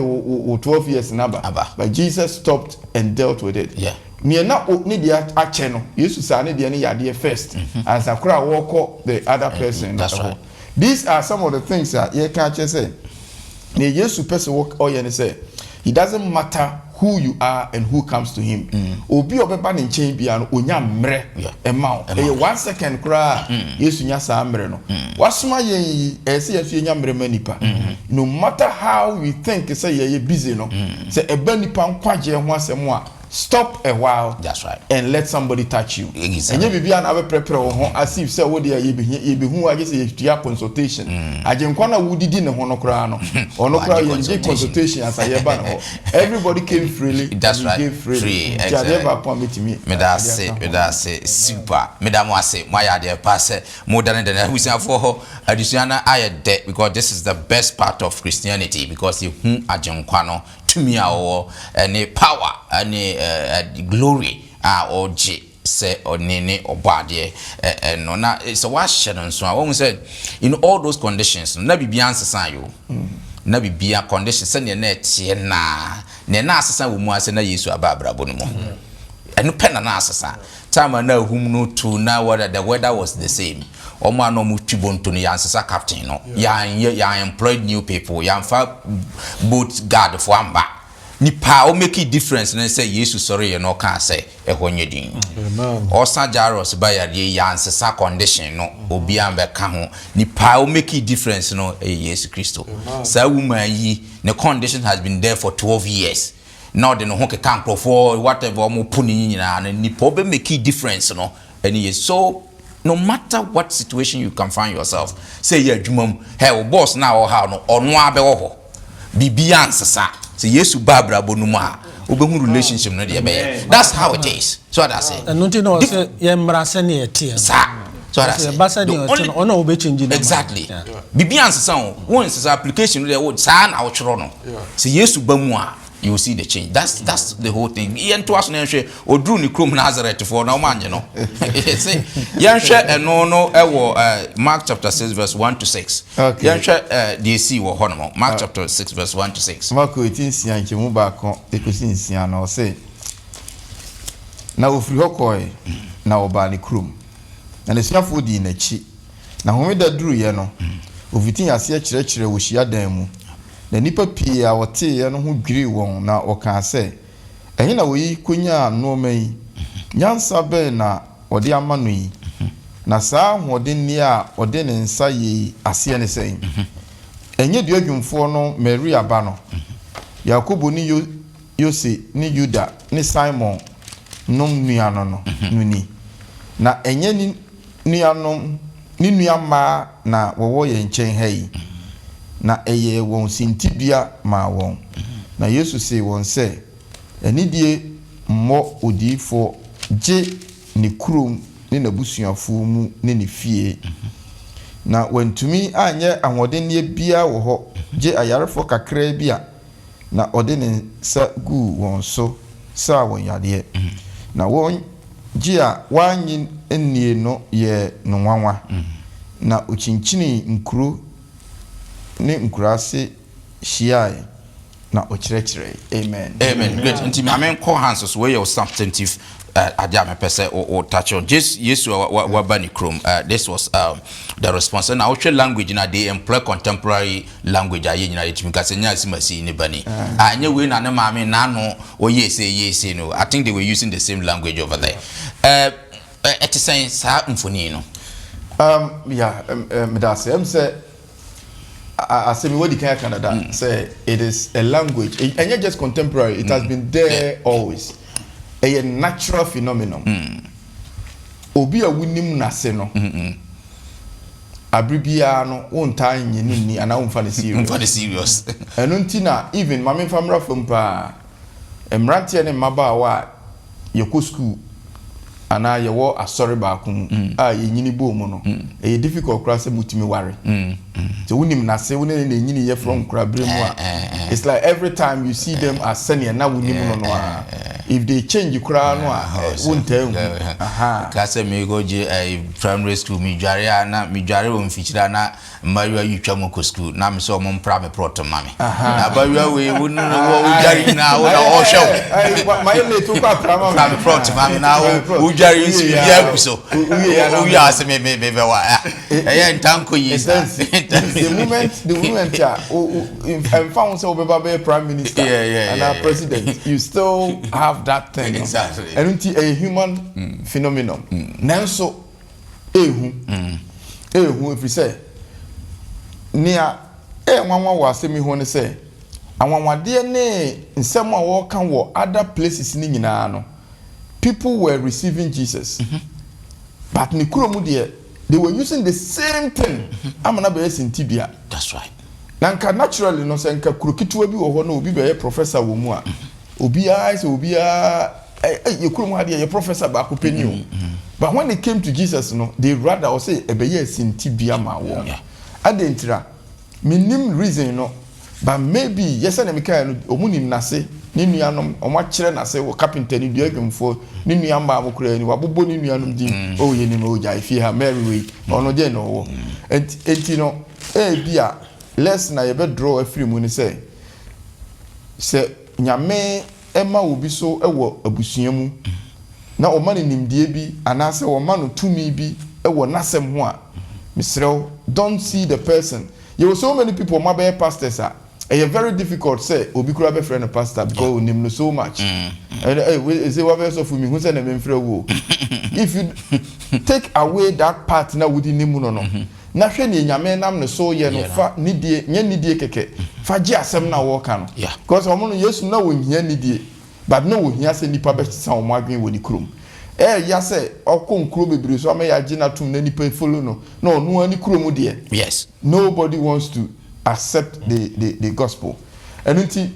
de 12 years na ba, but Jesus stopped and dealt with it. Near na ne dia ache no Yesu sa ne dia ne yade first as akura walk the other person. That's right. These are some of the things that you can't just say. The Yesu person walk all you say. It doesn't matter who you are and who comes to him. Obi obeba ne nchen bia no onya mre ema o. 1 second kra Yesu nya sa mre no. Wasoma yen ese yesu nya mre manipa. No matter how we think say ye busy no. Say eba nipa nkwaje ho asem a stop a while. That's right. And let somebody touch you. Exactly. And you be an ave prepare as if say what dey ye be hu age say you consultation. Ajenkwa na wudidi ne ho no kra no. Ono kra ye consultation as ayeba no. Everybody came freely. That's right. Gave freely. Exactly. Me that say super. Me that mo say my idea pass more than we say for additional aye debt because this is the best part of Christianity because you ajenkwa no to me our any power any glory or G say or nene or body and no na it's a wash and so I said in all those conditions na be answer you na be conditions send your net na asesa wo mu ase na Yesu ababra bo no mo eno pen na asesa time na hum no to na whether the weather was the same omo no mu twibonto no yansesa captain no ya employed new people ya fa boat guard for amba nipa o make a difference na say Yesu sorry you no can say e honyedin o Jairus ba ya yansesa condition no obi amba ka ho nipa o make a difference no Yesu Kristo sa woman yi the condition has been there for 12 years now they no ho can for whatever omo puni nyina na nipa be make a difference no any so no matter what situation you can find yourself say ya adwumam hey boss na o ha no ono abe wo ho bibia ansesa say Yesu babra bonum a obehu relationship no de be that's how it is so what I say and no say ye mrase na etie so what I say ono obe change exactly bibia ansesa once application no dey sa na wo choro no say Yesu bamu a you will see the change. That's the whole thing. Ian to us na nhwe odru ni krom Nazareth for na omanye no. Say yanhwe no Mark chapter 6 verse 1 to 6. Yanhwe DC wo hono Mark chapter 6 verse 1 to 6. Mark 18 nchemu ba kon ekosi nsia na o say na ofiri hokoi na oba ni krom. Na nesuafo di na chi. Na homeda duru ye no. Ofitin ase kire wo hia dan mu. Na nipa pii a wote ye no ho dwiri won na oka se ehe na woyi konya no mai nyansa be na ode ama no yi na saa hode ni a ode ne nsa yi ase ne sen enye de adwumfo no Maria ba no Yakobo ni Yose ni Yuda ni Simon nom nuano no nuni na enye ni nuanom ni nuama na wowo ye nchen hai na eye won sintibia ma won na Yesu se won se enidie mo odifo je ni kurom ni nabusuafo mu ni ne fie na wantumi anye ahoden ne bia wo ho je ayarefo kakra bia na ode ne sa gu won so sa won yade na won je a wanyi ennie no ye no nwanwa na ochinchini nkuro ne nkurase shiai na ochirekire amen great nti me amen call hands so where your substantive adia me pese or touch on just Yesu wa bani chrome this was the response na which language na they employ contemporary language aye nyina yetimi ka senya simasi ni bani anye we na ne maame na no o yes no I think they were using the same language over there it is saying sa mfoni no me da say I say what the Canada say it is a language and not just contemporary it has been there always a natural phenomenon obi a winim na se no abribia no won tan yin ni ana won fa the serious eno ntina even mama famra from pa emrantie ne maba wa yeko school ana ye wo asori ba ku a ye nyini bo mu no e difficult kra se mutimi ware so wunim na se woni na nyini ye from kra bremu a it's like every time you see them as senior na wunim no if they change kra no won't tell ka se me go je primary school mi dware na mi dware wo mfichira na maria yutwa mo ko school na me so mo mpra me proto mame na baria we wo dware na wo na o hwe my le to kwa prama me proto mame na wo dware nsi bia kuso wo ya se me be wa ntanko yi the moment and found so be prime minister and our president you still have that thing exactly and it's a human phenomenon nanso ehu if we say nia nwanwa wa asemi ho ne say anwanwade ne nsem a wo kan wo other places ni nyina no people were receiving Jesus but ni kuromu de they were using the same thing amana be sintibia that's right nanka naturally no say nka kurokitwa bi wo ho na obi be professor wo mu a obi a say obi a ye kuromu ade ye professor ba ko peni o but when they came to Jesus no they rather say e be ye sintibia ma wo adentira minim reason no but maybe yes na meka no omunim nase ni nuanom omo kire nase wo carpenter ni duadwumfo ni nuamba abokura ni wabobo ni nuanom din o ye ni mo ja ifi ha Mary way ono je no wo enti no bia less na ye be draw afiri mu ni say nyame ema obi so ewo abusua mu na o ma ni nimdie bi anase o ma no tumi bi ewo nasem ho a misrew don't see the person. There were so many people my be pastors are very difficult say obi kura be friend pastor because we know so much and say what verse of me who say na me frɛ wo if you take away that part na wudi nimu no na hwɛ ne nyame nam ne so ye no fa nidie nya nidie keke fa gi asɛm na wo ka no because omo no Yesu na wo hia nidie but no wo hia se nipa be sa omo adwen wo ni krom ya say okonkro bebre so am ya gina tum na nipa follow no ani krom de yes nobody wants to accept the gospel and until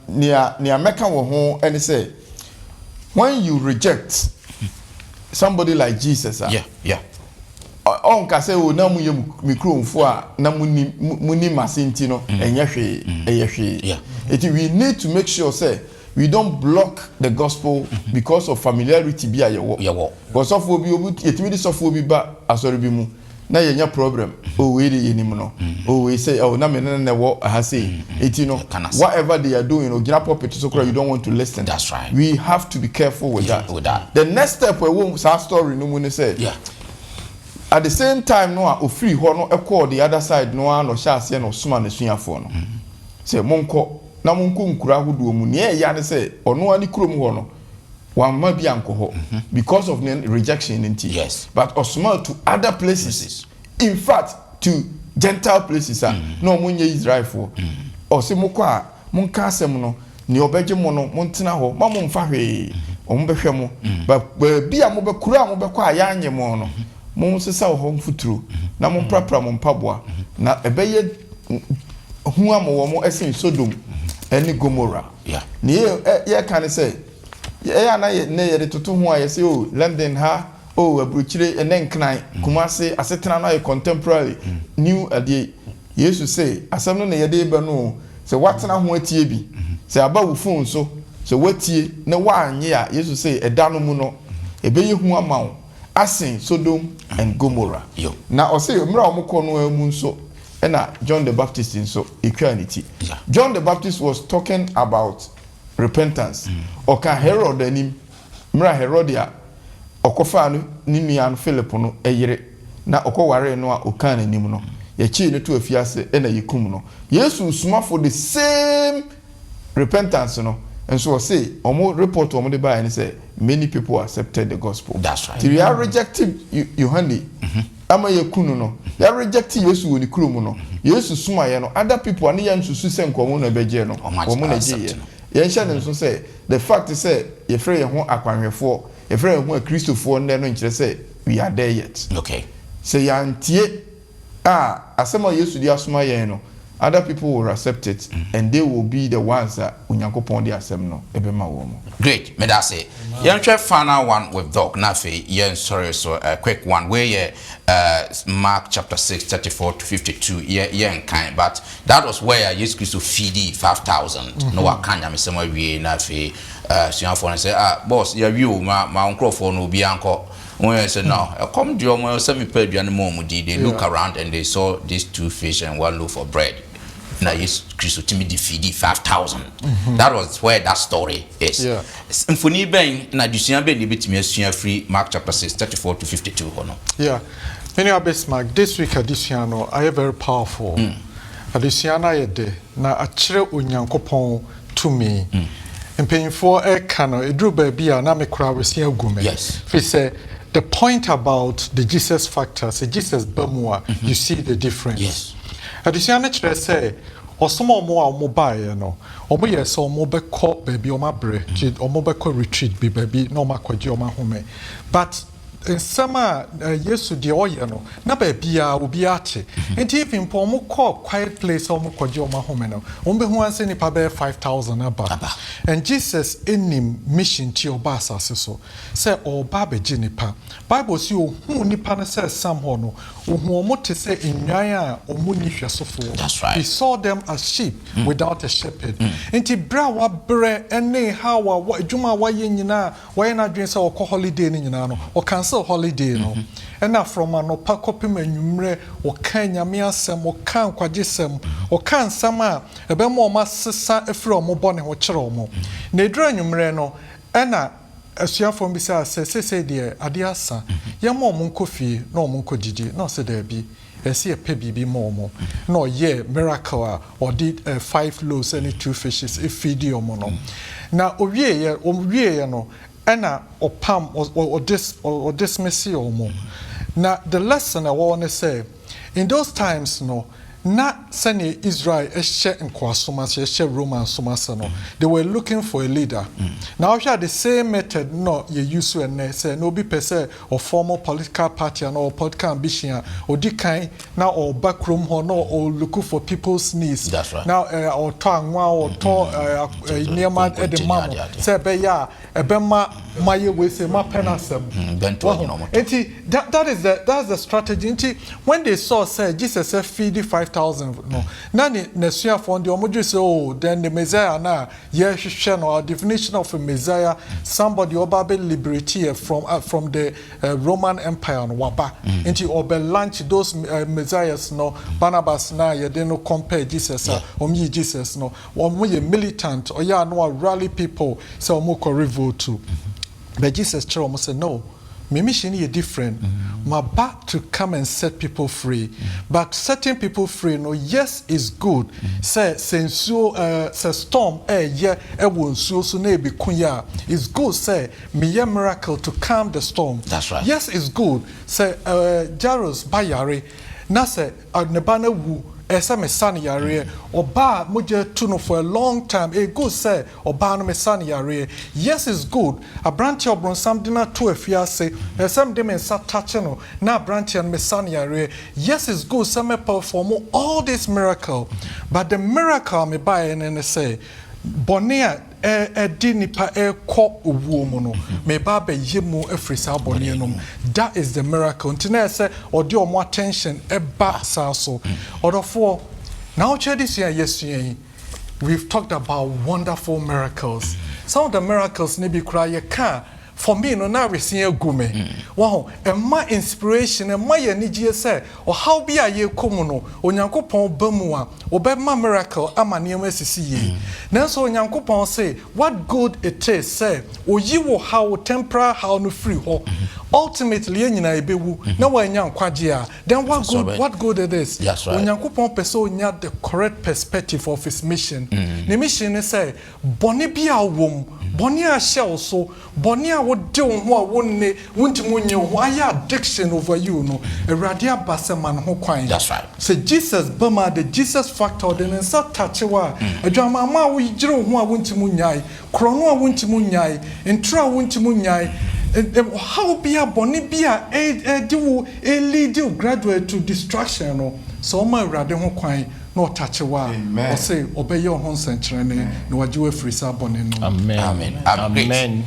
near Mecca wo ho and say when you reject somebody like Jesus yeah on ka say o na mu ye mikrofo a na muni masinti no enye hwe we need to make sure say we don't block the gospel because of familiarity bi ayewo because of obi yetimi di sofo obi ba asori bi mu na yenya problem o we dey yenim no o we say oh na me na wo ha say etino whatever they are doing o gina pulpit so you don't want to listen. That's right. We have to be careful with that. The next step we won sa story no mu ne say at the same time no a ofiri ho no e call the other side no a no sha ase no suma na suafo no say monko na monko nkura hodo mu ne ya ne say ono ani krom ho no wamma bi anko because of rejection in tea. Yes. But osma to other places. In fact, to Gentile places no munye Israel for. O se moko a monka asem no ne obeje mo no montena ho ma mo mfa hwe o mo behwe mo ba bi a mo be kura mo be kwa ya anye mo no mo sesa ho mfuturo na mo prapra mo mpaboa na ebeye hu amwo mo esen Sodom eni Gomorrah. Ne ye kan say na ye toto ho a ye say o London ha o abruchire enenkran Kumasi asetena na ye contemporary new ade Jesus say asem no na ye de ba no say watena ho atie bi say aba wo phone so say watie na waanye a Jesus say eda no mu no ebeye hu amawo asen Sodom and Gomorrah na o say mra o mko no amu so na John the Baptist so equality. John the Baptist was talking about repentance. Oka Herod anim mra Herodia okofa no ni nua no Philip no eyire na okoware no a okan anim no ye chi ne to afiase na yekum no Yesu suma for the same repentance no and so say omo report omo de buy and say many people accepted the gospel. That's right. They are rejected Yohane ama yekunu no they are rejected Yesu woni krumu no Yesu suma ye no other people ani yan susu se nkomo na beje no omo na je ye hia ne so say the fact is say ye frɛ ye ho akwanhwefo ye frɛ ye ho Christofo ne no nkire say we are there yet. Okay. Say yantie asema Yesu di asuma ye no other people will accept it, and they will be the ones that Unyankopon the asem no ebema wo mo. Great, me that say. Yen try final one with Doc Nafi. Yen sorry, so a quick one where Mark chapter 6, 34 to 52. Yen kind, but that was where Jesus Christ feed 5,000. No, I can't. I'm somewhere we Nafi. So for say, boss, your view, my uncle for no be uncle. When I said no, come to your semi paid and more. They look around and they saw these 2 fish and 1 loaf of bread. Now yes, Christo Timmy defeated 5,000. That was where that story is. Yeah. Symphony bang na dusia be libit me free Mark chapter 6, 34 to 52. Yeah. Many of us Mark this week additional I very powerful. Additional yede na achire Onyankopon to me. And paying for a cano, it drew baby and I'm a crowd with here gume. Yes. We say the point about the Jesus factor, say Jesus Bamua, you see the difference. Yes. Additional say or some more mobile, no, or we so mobile court baby or my bread, or mobile retreat baby, no maquaji or my home. But in summer, yes, to the oil, no, baby, will be at it. And if in Pomo call quiet place or maquaji or my home, only who wants any pabe 5,000 above. And Jesus in him mission to your basa so say or babe jinipa. Bible see who nipa says somehow no, who mote say in Yaya or Munifia so for. That's right. He saw them as sheep without a shepherd. And he brawa bre and how what Juma why why not drink so or holiday in or cancel holiday no. And now from an opakopim and numre or kanya miasem or can quadisem or can sama a bemo massa a from mobone or cheromo. Nedra numre no and as you from beside say dear adiasa yamo munko fi no munko didi no say there be see a baby more no yeah miracle or did 5 loaves and 2 fishes if feed your mono now owie no ena opam or dismiss or more. Now the lesson I want to say in those times no not sending Israel a share in Kwasumas, a share Roman Sumasano. They were looking for a leader. Now, if you had the same method, no, you use to and say, no, be per se, or formal political party and or political ambition, or decay now, or backroom, or no, or looking for people's needs. That's right. Now, or tongue, or near man at the mama. Say, Beya, a Bema, my way, say, my penasem. That's the strategy. When they saw, say, Jesus said, feed 5,000. No, nani nesuya for the omoju say oh then the Messiah na yes no definition of a Messiah somebody obabe liberty from the Roman Empire no waba into obe launch those Messiahs no Barnabas na ye dey no compare Jesus omi Jesus no omo ye militant or ya no rally people say omo ko revolt to but Jesus tell omo say no. My mission is different. My back to come and set people free. But setting people free, no, yes, is good. Say, since you say storm, yeah, won't so be kunya. It's good, say, me a miracle to calm the storm. That's right. Yes, it's good. Say, Jaros bayari, na say, nebana wu. Esa me son yare oba moje tuno for a long time a good say oba no me son yare yes it's good a branch obron something na to afia say some dem en sa touch no na branch and me son yare yes it's good some perform all this miracle but the miracle me buy and say bonia di nipa ko owuo no me ba ba yemu afrisa bonia no that is the miracle until say odi omo attention eba saso odofo now this year yes we've talked about wonderful miracles some of the miracles maybe cry you can for me no na we see agume wow e ma inspiration e ma ye nigye say o how be aye komu no onyankopon bamu a obema miracle amane asisi ye nanso onyankopon say what good it is say oyi wo how temporal how no free ho ultimately enyina ebewu na wanya nkwaje a then what good it is onyankopon person onya the correct perspective of his mission the mission is say boni bia wom boni a shell so boni a wode ho a wonne wontimunye ho aya addiction over you no erade abaseman ho kwan that's right say Jesus bama the Jesus factor then in sa touch wa adwama ma wo yigire ho a wontimunyai krono a wontimunyai entra wontimunyai how be a boni be a lead you graduate to distraction no so my erade ho kwan no touch wa or say obey your hon sentrene no wajiwe free sabon no. Amen.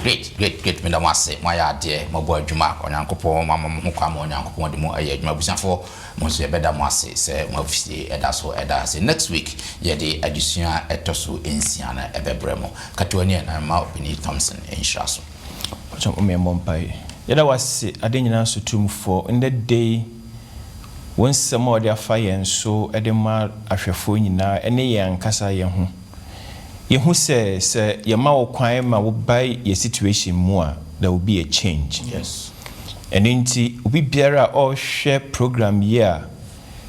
Great. Me da wase my ade mabo adwuma onyankopon mama mo kwa mo onyankopon de mo aye adwuma busiafo mo so yebeda mo ase se mo afisi eda so next week ye de adusua etoso ensia na ebebre mo katwani na ma Opini Thompson inshaso so me mompai yeda wase ade nyina so tumfo in the day when some of their fire so edema ahwefo nyina ene ye ankasa ye ho Yehu says, Yama kwan ma wo buy your situation more, there will be a change. Yes. And inti ubi biara or share program year.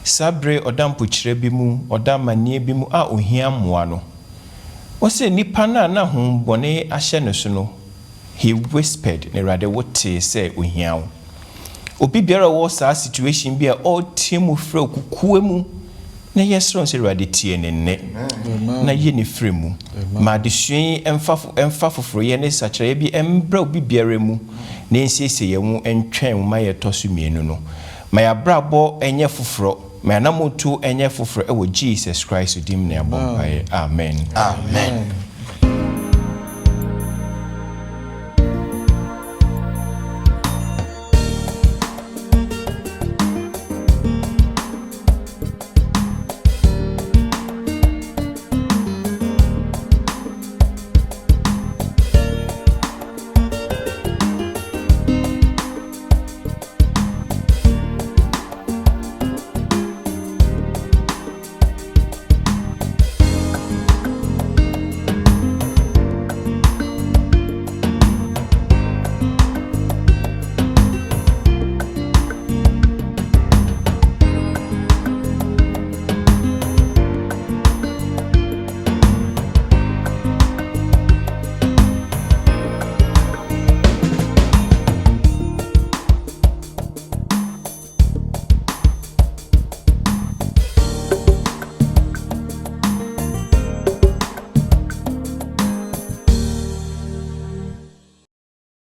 Sabre odam puchire bimu, odam manie bimu a ohia moano. Wose nipa na ho bone ahye no so no. He whispered ne rather what say ohia wo. Obi biara wo sa situation bi a all team frɛ okukuwe mu. Na yesron se rade tie ne na ye ne fremu ma de hwen emfa foforo ye ne sachire bi embra obi biare mu na ensiesie ye mu entwen ma ye toso mienu no ma ya brabo enye foforo ma na motu enye foforo e wo Jesus Christ dim na abompa amen.